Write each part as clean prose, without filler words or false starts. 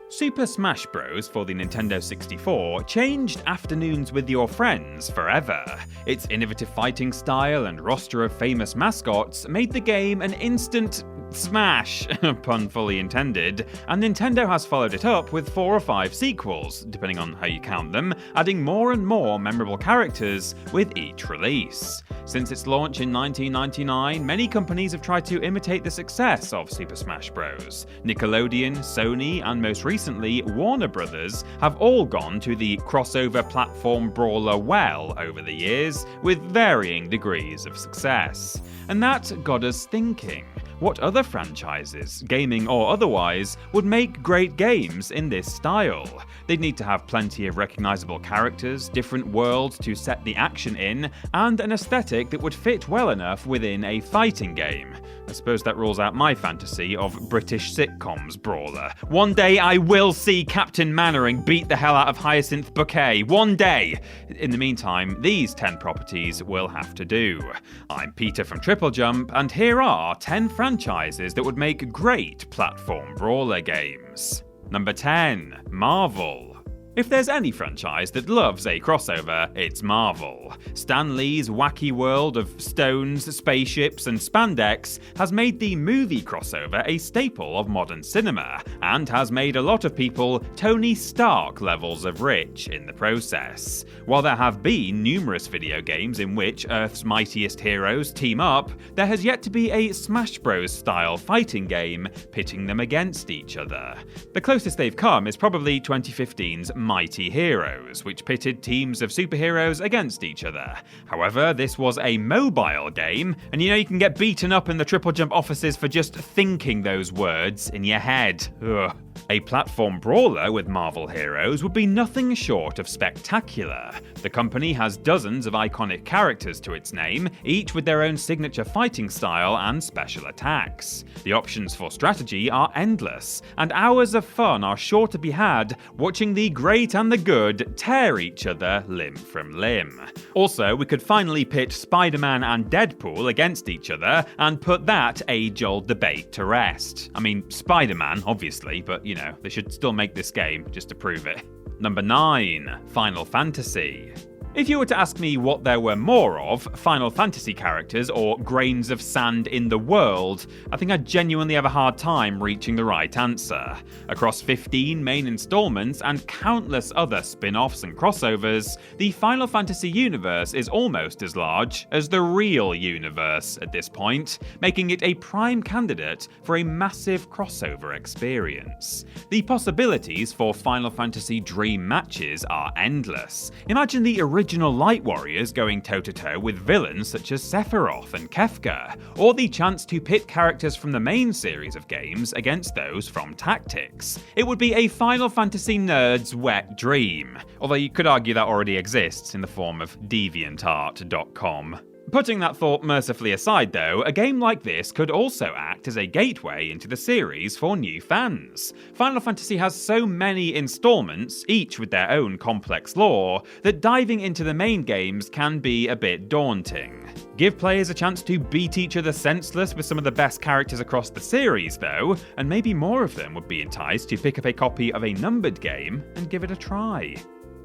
Super Smash Bros. For the Nintendo 64 changed afternoons with your friends forever. Its innovative fighting style and roster of famous mascots made the game an instant smash, pun fully intended, and Nintendo has followed it up with 4 or 5 sequels, depending on how you count them, adding more and more memorable characters with each release. Since its launch in 1999, many companies have tried to imitate the success of Super Smash Bros. Nickelodeon, Sony, and most recently Warner Brothers have all gone to the crossover platform brawler well over the years, with varying degrees of success. And that got us thinking. What other franchises, gaming or otherwise, would make great games in this style? They'd need to have plenty of recognisable characters, different worlds to set the action in, and an aesthetic that would fit well enough within a fighting game. I suppose that rules out my fantasy of British sitcoms Brawler. One day I will see Captain Mannering beat the hell out of Hyacinth Bouquet. One day! In the meantime, these 10 properties will have to do. I'm Peter from TripleJump, and here are 10 franchises that would make great platform brawler games. Number 10. Marvel. If there's any franchise that loves a crossover, it's Marvel. Stan Lee's wacky world of stones, spaceships, and spandex has made the movie crossover a staple of modern cinema, and has made a lot of people Tony Stark levels of rich in the process. While there have been numerous video games in which Earth's mightiest heroes team up, there has yet to be a Smash Bros. Style fighting game pitting them against each other. The closest they've come is probably 2015's Mighty Heroes, which pitted teams of superheroes against each other. However, this was a mobile game, and you can get beaten up in the TripleJump offices for just thinking those words in your head. Ugh. A platform brawler with Marvel heroes would be nothing short of spectacular. The company has dozens of iconic characters to its name, each with their own signature fighting style and special attacks. The options for strategy are endless, and hours of fun are sure to be had watching the great and the good tear each other limb from limb. Also, we could finally pit Spider-Man and Deadpool against each other and put that age-old debate to rest. I mean, Spider-Man, obviously, but they should still make this game just to prove it. Number 9. Final Fantasy. If you were to ask me what there were more of, Final Fantasy characters or grains of sand in the world, I think I'd genuinely have a hard time reaching the right answer. Across 15 main installments and countless other spin-offs and crossovers, the Final Fantasy universe is almost as large as the real universe at this point, making it a prime candidate for a massive crossover experience. The possibilities for Final Fantasy Dream matches are endless. Imagine the original Light Warriors going toe-to-toe with villains such as Sephiroth and Kefka, or the chance to pit characters from the main series of games against those from Tactics. It would be a Final Fantasy nerd's wet dream, although you could argue that already exists in the form of DeviantArt.com. Putting that thought mercifully aside though, a game like this could also act as a gateway into the series for new fans. Final Fantasy has so many installments, each with their own complex lore, that diving into the main games can be a bit daunting. Give players a chance to beat each other senseless with some of the best characters across the series though, and maybe more of them would be enticed to pick up a copy of a numbered game and give it a try.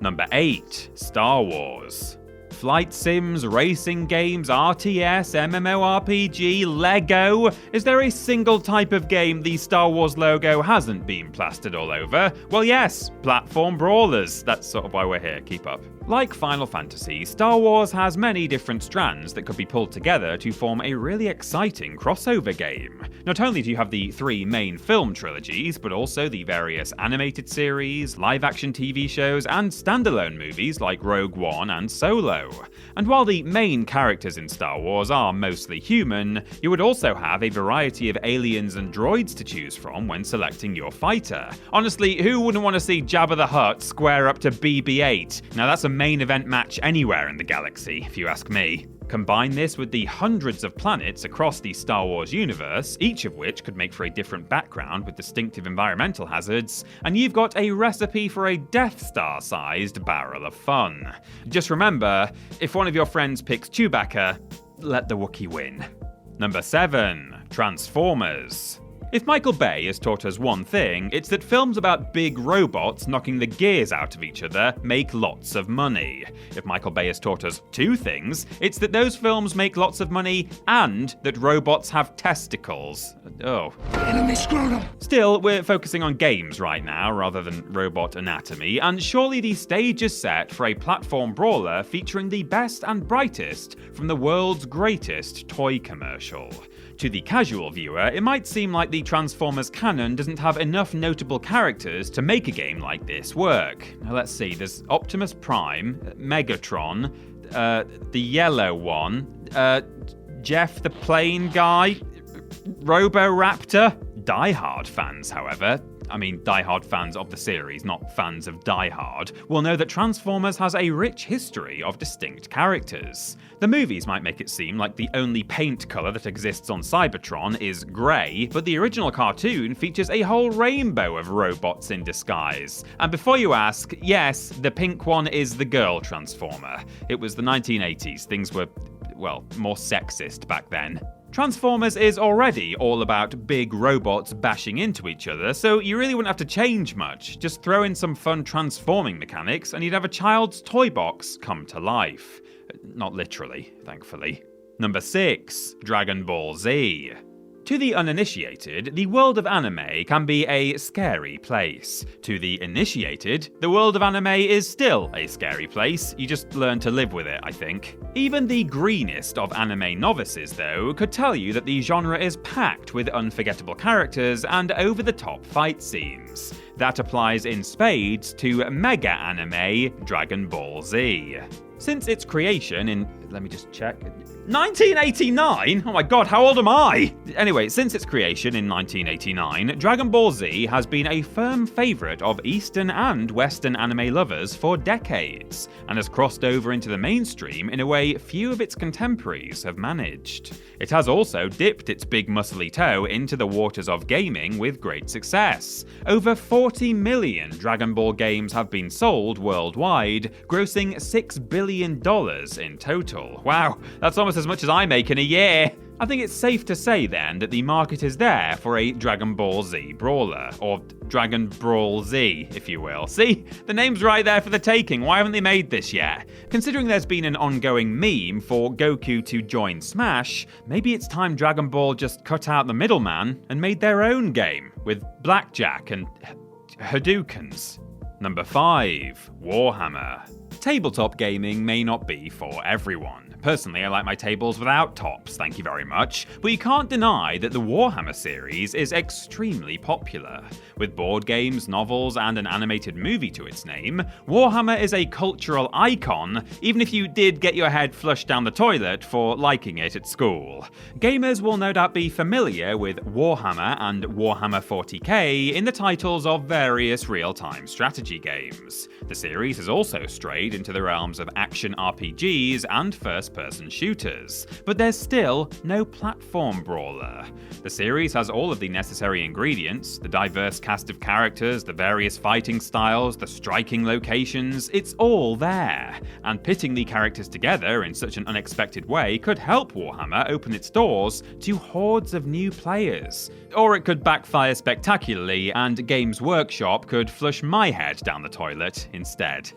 Number 8. Star Wars. Flight sims, racing games, RTS, MMORPG, Lego. Is there a single type of game the Star Wars logo hasn't been plastered all over? Well yes, platform brawlers. That's sort of why we're here, keep up. Like Final Fantasy, Star Wars has many different strands that could be pulled together to form a really exciting crossover game. Not only do you have the 3 main film trilogies, but also the various animated series, live-action TV shows, and standalone movies like Rogue One and Solo. And while the main characters in Star Wars are mostly human, you would also have a variety of aliens and droids to choose from when selecting your fighter. Honestly, who wouldn't want to see Jabba the Hutt square up to BB-8? Now that's a main event match anywhere in the galaxy, if you ask me. Combine this with the hundreds of planets across the Star Wars universe, each of which could make for a different background with distinctive environmental hazards, and you've got a recipe for a Death Star-sized barrel of fun. Just remember, if one of your friends picks Chewbacca, let the Wookiee win. Number 7. Transformers. If Michael Bay has taught us one thing, it's that films about big robots knocking the gears out of each other make lots of money. If Michael Bay has taught us two things, it's that those films make lots of money and that robots have testicles. Oh. Enemy scrotum. Still, we're focusing on games right now rather than robot anatomy, and surely the stage is set for a platform brawler featuring the best and brightest from the world's greatest toy commercial. To the casual viewer, it might seem like the Transformers canon doesn't have enough notable characters to make a game like this work. Now let's see, there's Optimus Prime, Megatron, the yellow one, Jeff the Plane Guy, Roboraptor. Die Hard fans, however, die-hard fans of the series, not fans of Die Hard, will know that Transformers has a rich history of distinct characters. The movies might make it seem like the only paint colour that exists on Cybertron is grey, but the original cartoon features a whole rainbow of robots in disguise. And before you ask, yes, the pink one is the girl Transformer. It was the 1980s, things were, well, more sexist back then. Transformers is already all about big robots bashing into each other, so you really wouldn't have to change much. Just throw in some fun transforming mechanics and you'd have a child's toy box come to life. Not literally, thankfully. Number 6. Dragon Ball Z. To the uninitiated, the world of anime can be a scary place. To the initiated, the world of anime is still a scary place, you just learn to live with it, I think. Even the greenest of anime novices, though, could tell you that the genre is packed with unforgettable characters and over-the-top fight scenes. That applies in spades to mega anime Dragon Ball Z. Since its creation in, let me just check, 1989? Oh my god, how old am I? Anyway, since its creation in 1989, Dragon Ball Z has been a firm favourite of Eastern and Western anime lovers for decades, and has crossed over into the mainstream in a way few of its contemporaries have managed. It has also dipped its big muscly toe into the waters of gaming with great success. Over 40 million Dragon Ball games have been sold worldwide, grossing $6 billion in total. Wow, that's almost as much as I make in a year. I think it's safe to say then that the market is there for a Dragon Ball Z brawler, or Dragon Brawl Z, if you will. See, the name's right there for the taking, why haven't they made this yet? Considering there's been an ongoing meme for Goku to join Smash, maybe it's time Dragon Ball just cut out the middleman and made their own game, with blackjack and Hadoukens. Number 5. Warhammer. Tabletop gaming may not be for everyone. Personally, I like my tables without tops, thank you very much, but you can't deny that the Warhammer series is extremely popular. With board games, novels, and an animated movie to its name, Warhammer is a cultural icon, even if you did get your head flushed down the toilet for liking it at school. Gamers will no doubt be familiar with Warhammer and Warhammer 40k in the titles of various real-time strategy games. The series has also strayed into the realms of action RPGs and first-person shooters, but there's still no platform brawler. The series has all of the necessary ingredients, the diverse cast of characters, the various fighting styles, the striking locations, it's all there. And pitting the characters together in such an unexpected way could help Warhammer open its doors to hordes of new players. Or it could backfire spectacularly and Games Workshop could flush my head down the toilet instead.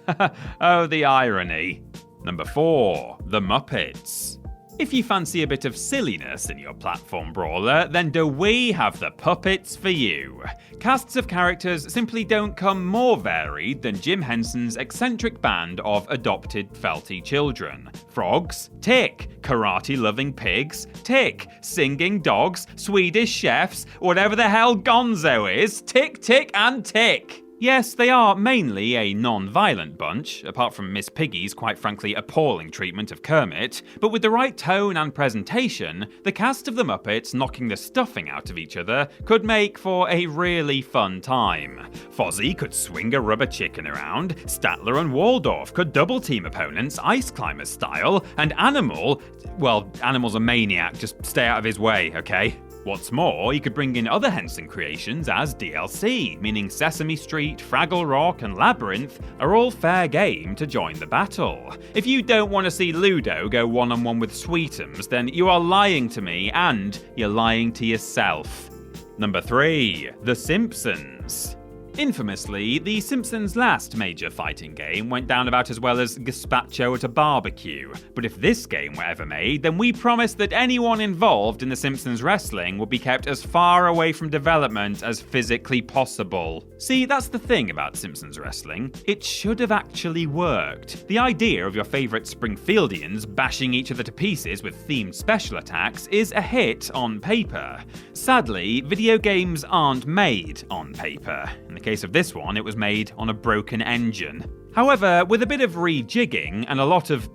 Oh, the irony. Number 4. The Muppets. If you fancy a bit of silliness in your platform brawler, then do we have the puppets for you. Casts of characters simply don't come more varied than Jim Henson's eccentric band of adopted felty children. Frogs? Tick. Karate-loving pigs? Tick. Singing dogs? Swedish chefs? Whatever the hell Gonzo is? Tick, tick, and tick. Yes, they are mainly a non-violent bunch, apart from Miss Piggy's quite frankly appalling treatment of Kermit, but with the right tone and presentation, the cast of the Muppets knocking the stuffing out of each other could make for a really fun time. Fozzie could swing a rubber chicken around, Statler and Waldorf could double-team opponents Ice Climber style, and Animal's a maniac, just stay out of his way, okay? What's more, you could bring in other Henson creations as DLC, meaning Sesame Street, Fraggle Rock, and Labyrinth are all fair game to join the battle. If you don't want to see Ludo go one-on-one with Sweetums, then you are lying to me and you're lying to yourself. Number 3. The Simpsons. Infamously, The Simpsons' last major fighting game went down about as well as gazpacho at a barbecue. But if this game were ever made, then we promise that anyone involved in The Simpsons wrestling would be kept as far away from development as physically possible. See, that's the thing about Simpsons wrestling. It should have actually worked. The idea of your favourite Springfieldians bashing each other to pieces with themed special attacks is a hit on paper. Sadly, video games aren't made on paper. In the case of this one, it was made on a broken engine. However, with a bit of rejigging and a lot of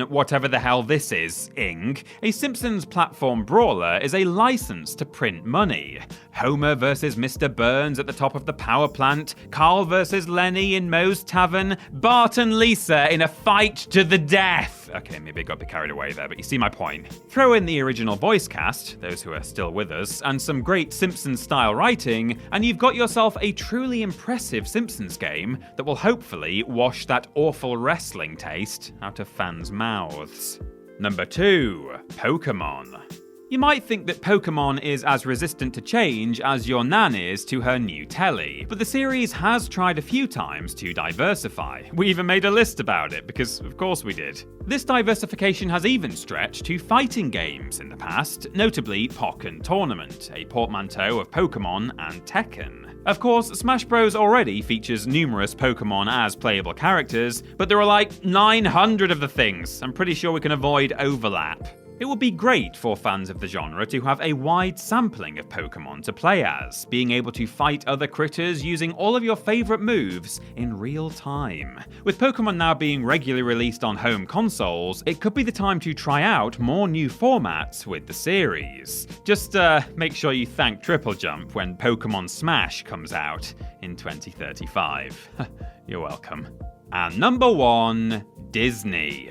whatever the hell this is-ing, a Simpsons platform brawler is a license to print money. Homer versus Mr. Burns at the top of the power plant, Carl versus Lenny in Moe's Tavern, Bart and Lisa in a fight to the death. Okay, maybe I got a bit carried away there, but you see my point. Throw in the original voice cast, those who are still with us, and some great Simpsons-style writing, and you've got yourself a truly impressive Simpsons game that will hopefully wash that awful wrestling taste out of fans' mouths. Number 2. Pokemon. You might think that Pokemon is as resistant to change as your nan is to her new telly, but the series has tried a few times to diversify. We even made a list about it, because of course we did. This diversification has even stretched to fighting games in the past, notably Pokken Tournament, a portmanteau of Pokemon and Tekken. Of course, Smash Bros. Already features numerous Pokemon as playable characters, but there are like 900 of the things. I'm pretty sure we can avoid overlap. It would be great for fans of the genre to have a wide sampling of Pokemon to play as, being able to fight other critters using all of your favourite moves in real time. With Pokemon now being regularly released on home consoles, it could be the time to try out more new formats with the series. Just make sure you thank TripleJump when Pokemon Smash comes out in 2035. You're welcome. And number 1, Disney.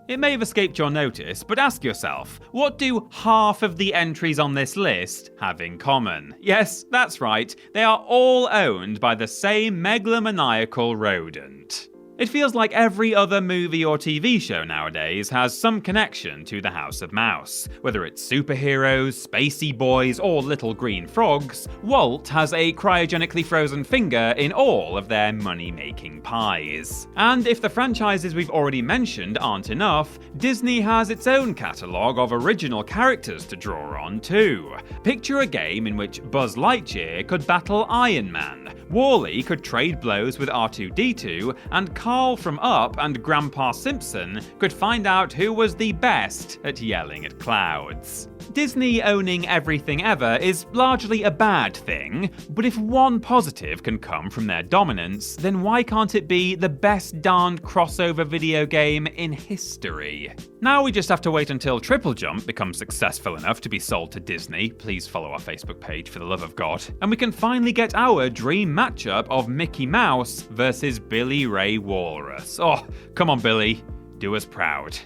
It may have escaped your notice, but ask yourself, what do half of the entries on this list have in common? Yes, that's right, they are all owned by the same megalomaniacal rodent. It feels like every other movie or TV show nowadays has some connection to the House of Mouse. Whether it's superheroes, spacey boys, or little green frogs, Walt has a cryogenically frozen finger in all of their money-making pies. And if the franchises we've already mentioned aren't enough, Disney has its own catalogue of original characters to draw on too. Picture a game in which Buzz Lightyear could battle Iron Man, Wall-E could trade blows with R2-D2, and Carl from Up and Grandpa Simpson could find out who was the best at yelling at clouds. Disney owning everything ever is largely a bad thing, but if one positive can come from their dominance, then why can't it be the best darned crossover video game in history? Now we just have to wait until TripleJump becomes successful enough to be sold to Disney, please follow our Facebook page for the love of God, and we can finally get our dream matchup of Mickey Mouse versus Billy Ray Walrus. Oh, come on Billy, do us proud.